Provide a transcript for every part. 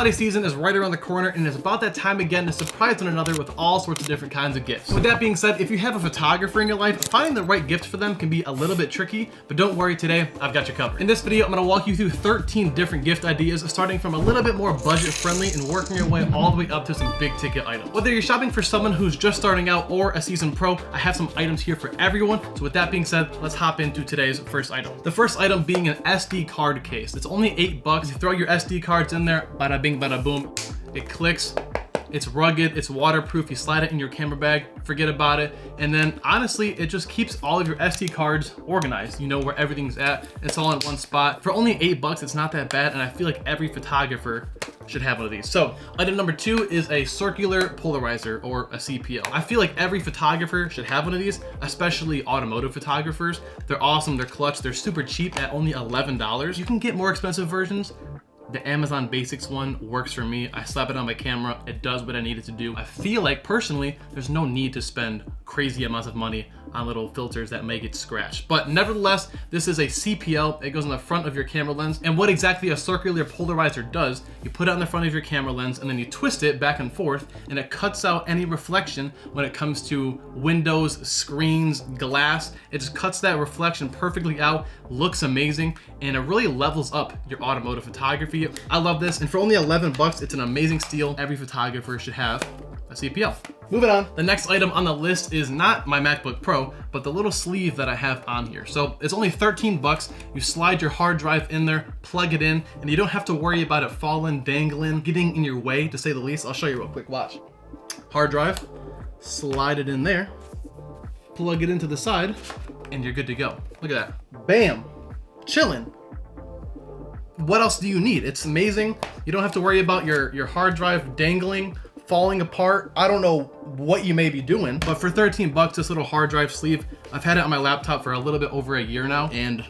holiday season is right around the corner, and it's about that time again to surprise one another with all sorts of different kinds of gifts. With that being said, if you have a photographer in your life, finding the right gift for them can be a little bit tricky, but don't worry, today I've got you covered. In this video, I'm gonna walk you through 13 different gift ideas, starting from a little bit more budget friendly and working your way all the way up to some big ticket items. Whether you're shopping for someone who's just starting out or a seasoned pro, I have some items here for everyone. So with that being said, let's hop into today's first item. The first item being an SD card case. It's only $8. You throw your SD cards in there, bada bing, bada boom. It clicks. It's rugged, it's waterproof, you slide it in your camera bag, forget about it, and then honestly, it just keeps all of your SD cards organized. You know where everything's at, it's all in one spot. For only $8, it's not that bad, and I feel like every photographer should have one of these. So, item number 2 is a circular polarizer, or a CPL. I feel like every photographer should have one of these, especially automotive photographers. They're awesome, they're clutch, they're super cheap at only $11. You can get more expensive versions. The Amazon Basics one works for me. I slap it on my camera, it does what I need it to do. I feel like personally, there's no need to spend crazy amounts of money on little filters that may get scratched. But nevertheless, this is a CPL. It goes on the front of your camera lens. And what exactly a circular polarizer does, you put it on the front of your camera lens and then you twist it back and forth, and it cuts out any reflection when it comes to windows, screens, glass. It just cuts that reflection perfectly out, looks amazing, and it really levels up your automotive photography. I love this, and for only $11, it's an amazing steal. Every photographer should have a CPL. Moving on, the next item on the list is not my MacBook Pro, but the little sleeve that I have on here. So it's only $13. You slide your hard drive in there, plug it in, and you don't have to worry about it falling, dangling, getting in your way, to say the least. I'll show you real quick, watch. Hard drive, slide it in there, plug it into the side, and you're good to go. Look at that, bam, chilling. What else do you need? It's amazing. You don't have to worry about your hard drive dangling, falling apart. I don't know what you may be doing, but for $13, this little hard drive sleeve, I've had it on my laptop for a little bit over a year now, and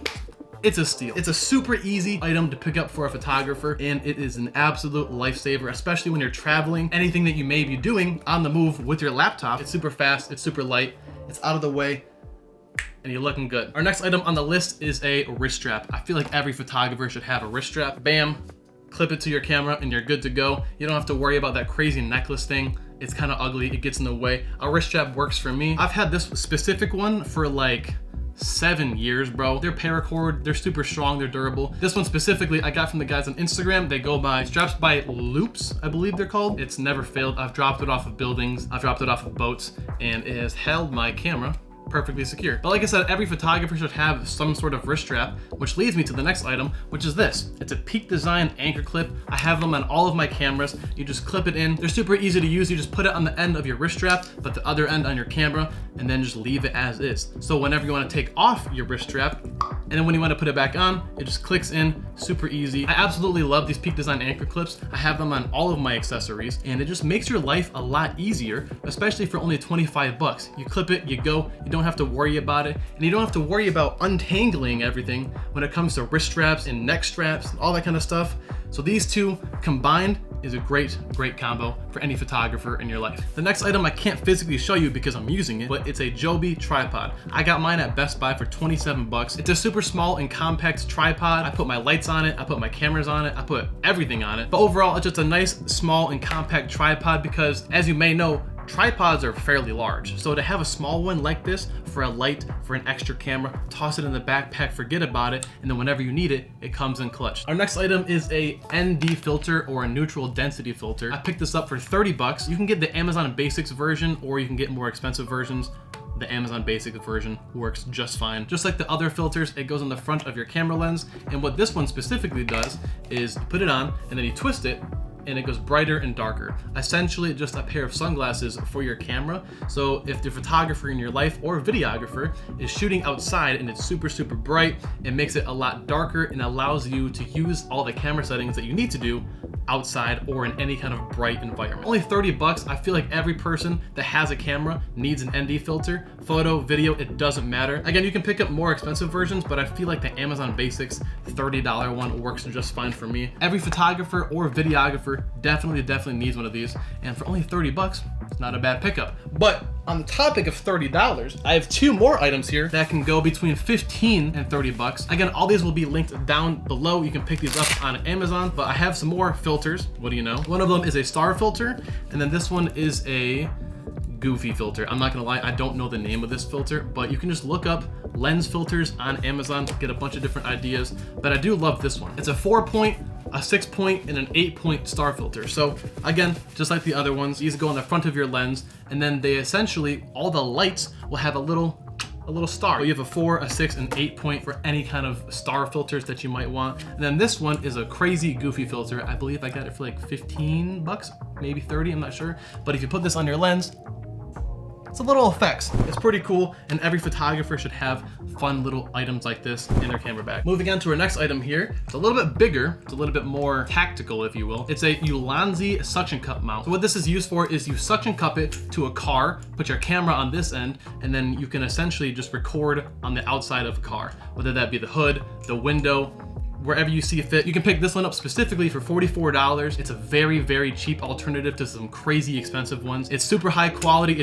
it's a steal. It's a super easy item to pick up for a photographer, and it is an absolute lifesaver, especially when you're traveling. Anything that you may be doing on the move with your laptop, it's super fast, it's super light, it's out of the way, and you're looking good. Our next item on the list is a wrist strap. I feel like every photographer should have a wrist strap. Bam, clip it to your camera and you're good to go. You don't have to worry about that crazy necklace thing. It's kind of ugly, it gets in the way. A wrist strap works for me. I've had this specific one for like 7 years, bro. They're paracord, they're super strong, they're durable. This one specifically, I got from the guys on Instagram. They go by Straps by Loops, I believe they're called. It's never failed. I've dropped it off of buildings, I've dropped it off of boats, and it has held my camera perfectly secure. But like I said, every photographer should have some sort of wrist strap, which leads me to the next item, which is this. It's a Peak Design anchor clip. I have them on all of my cameras. You just clip it in. They're super easy to use. You just put it on the end of your wrist strap, but the other end on your camera, and then just leave it as is. So whenever you want to take off your wrist strap, and then when you want to put it back on, it just clicks in, super easy. I absolutely love these Peak Design anchor clips. I have them on all of my accessories, and it just makes your life a lot easier, especially for only $25. You clip it, you go, you don't have to worry about it, and you don't have to worry about untangling everything when it comes to wrist straps and neck straps and all that kind of stuff. So these two combined is a great combo for any photographer in your life. The next item I can't physically show you because I'm using it, but it's a Joby Tripod. I got mine at Best Buy for $27. It's a super small and compact tripod. I put my lights on it, I put my cameras on it, I put everything on it. But overall, it's just a nice, small, and compact tripod because, as you may know, tripods are fairly large. So to have a small one like this for a light, for an extra camera, toss it in the backpack, forget about it, and then whenever you need it, it comes in clutch. Our next item is a ND filter, or a neutral density filter. I picked this up for $30. You can get the Amazon Basics version, or you can get more expensive versions. The Amazon Basics version works just fine. Just like the other filters, it goes on the front of your camera lens, and what this one specifically does is you put it on, and then you twist it, and it goes brighter and darker. Essentially just a pair of sunglasses for your camera. So if the photographer in your life or videographer is shooting outside and it's super bright, it makes it a lot darker and allows you to use all the camera settings that you need to do outside or in any kind of bright environment. Only $30. I feel like every person that has a camera needs an ND filter. Photo, video, it doesn't matter. Again, you can pick up more expensive versions, but I feel like the Amazon Basics $30 one works just fine for me. Every photographer or videographer definitely needs one of these, and for only $30, it's not a bad pickup. But On the topic of $30, I have 2 more items here that can go between 15 and 30 bucks. Again, all these will be linked down below. You can pick these up on Amazon, but I have some more filters. What do you know? One of them is a star filter, and then this one is a goofy filter. I'm not gonna lie, I don't know the name of this filter, but you can just look up lens filters on Amazon to get a bunch of different ideas. But I do love this one. It's a 4-point, a 6-point, and an 8-point star filter. So again, just like the other ones, these go on the front of your lens, and then they essentially, all the lights will have a little star. So you have a 4, a 6, and 8-point for any kind of star filters that you might want. And then this one is a crazy goofy filter. I believe I got it for like 15 bucks, maybe 30, I'm not sure. But if you put this on your lens, it's a little effects. It's pretty cool, and every photographer should have fun little items like this in their camera bag. Moving on to our next item here. It's a little bit bigger. It's a little bit more tactical, if you will. It's a Ulanzi suction cup mount. So what this is used for is you suction cup it to a car, put your camera on this end, and then you can essentially just record on the outside of a car, whether that be the hood, the window, wherever you see fit. You can pick this one up specifically for $44. It's a very, very cheap alternative to some crazy expensive ones. It's super high quality.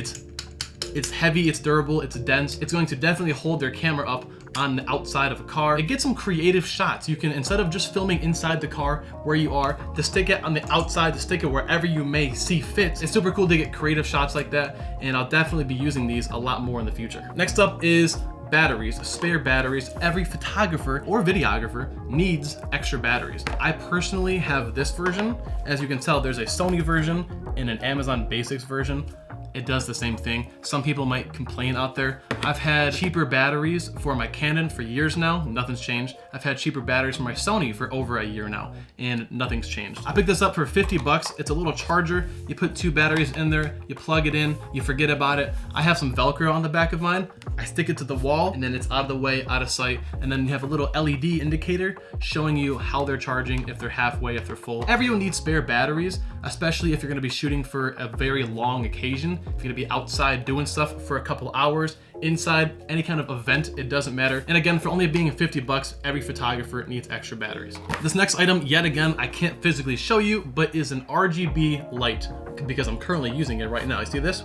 It's heavy, it's durable, it's dense. It's going to definitely hold their camera up on the outside of a car. It gets some creative shots. You can, instead of just filming inside the car where you are, to stick it on the outside, to stick it wherever you may see fit. It's super cool to get creative shots like that, and I'll definitely be using these a lot more in the future. Next up is batteries, spare batteries. Every photographer or videographer needs extra batteries. I personally have this version. As you can tell, there's a Sony version and an Amazon Basics version. It does the same thing. Some people might complain out there. I've had cheaper batteries for my Canon for years now, nothing's changed. I've had cheaper batteries for my Sony for over a year now, and nothing's changed. I picked this up for 50 bucks. It's a little charger. You put 2 batteries in there, you plug it in, you forget about it. I have some Velcro on the back of mine. I stick it to the wall, and then it's out of the way, out of sight. And then you have a little LED indicator showing you how they're charging, if they're halfway, if they're full. Everyone needs spare batteries, especially if you're gonna be shooting for a very long occasion. If you're gonna be outside doing stuff for a couple hours, inside, any kind of event, it doesn't matter. And again, for only being 50 bucks, every photographer needs extra batteries. This next item, yet again, I can't physically show you, but is an RGB light, because I'm currently using it right now. You see this?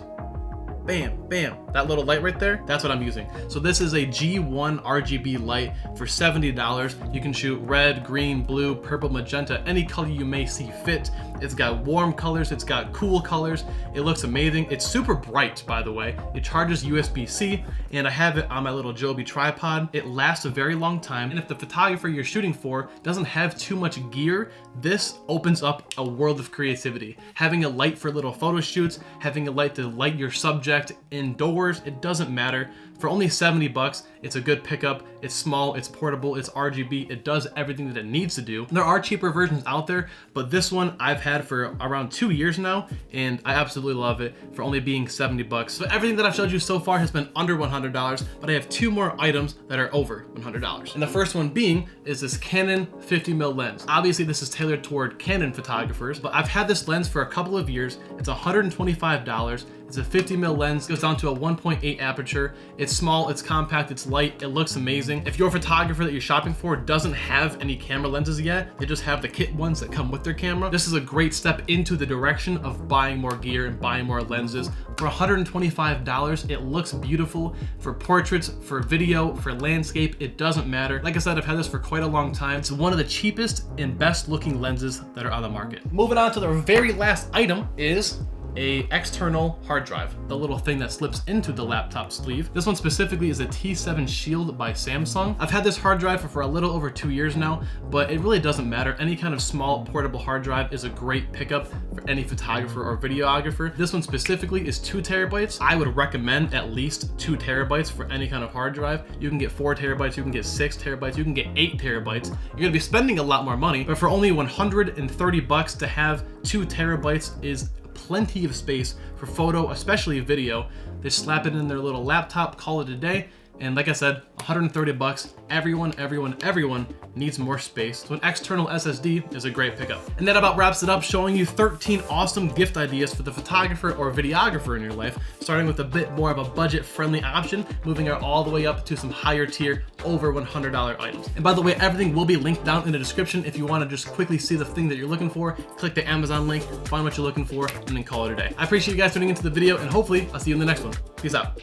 Bam, bam, that little light right there, that's what I'm using. So this is a G1 RGB light for $70. You can shoot red, green, blue, purple, magenta, any color you may see fit. It's got warm colors, it's got cool colors. It looks amazing. It's super bright, by the way. It charges USB-C, and I have it on my little Joby Tripod. It lasts a very long time, and if the photographer you're shooting for doesn't have too much gear, this opens up a world of creativity. Having a light for little photo shoots, having a light to light your subject indoors, it doesn't matter. For only 70 bucks, it's a good pickup. It's small, it's portable, it's RGB, it does everything that it needs to do. There are cheaper versions out there, but this one I've had for around 2 years now, and I absolutely love it for only being 70 bucks. So everything that I've showed you so far has been under $100, but I have 2 more items that are over $100. And the first one being is this Canon 50mm lens. Obviously this is tailored toward Canon photographers, but I've had this lens for a couple of years. It's $125. It's a 50mm lens, goes down to a 1.8 aperture. It's small, it's compact, it's light, it looks amazing. If your photographer that you're shopping for doesn't have any camera lenses yet, they just have the kit ones that come with their camera, this is a great step into the direction of buying more gear and buying more lenses. For $125, it looks beautiful for portraits, for video, for landscape, it doesn't matter. Like I said, I've had this for quite a long time. It's one of the cheapest and best looking lenses that are on the market. Moving on to the very last item is a external hard drive, the little thing that slips into the laptop sleeve. This one specifically is a T7 Shield by Samsung. I've had this hard drive for a little over 2 years now, but it really doesn't matter. Any kind of small portable hard drive is a great pickup for any photographer or videographer. This one specifically is 2 terabytes. I would recommend at least 2 terabytes for any kind of hard drive. You can get 4 terabytes, you can get 6 terabytes, you can get 8 terabytes. You're gonna be spending a lot more money, but for only 130 bucks to have 2 terabytes is plenty of space for photo, especially video. They slap it in their little laptop, call it a day, And like I said, 130 bucks. Everyone needs more space. So an external SSD is a great pickup. And that about wraps it up, showing you 13 awesome gift ideas for the photographer or videographer in your life, starting with a bit more of a budget-friendly option, moving it all the way up to some higher tier, over $100 items. And by the way, everything will be linked down in the description if you want to just quickly see the thing that you're looking for. Click the Amazon link, find what you're looking for, and then call it a day. I appreciate you guys tuning into the video, and hopefully I'll see you in the next one. Peace out.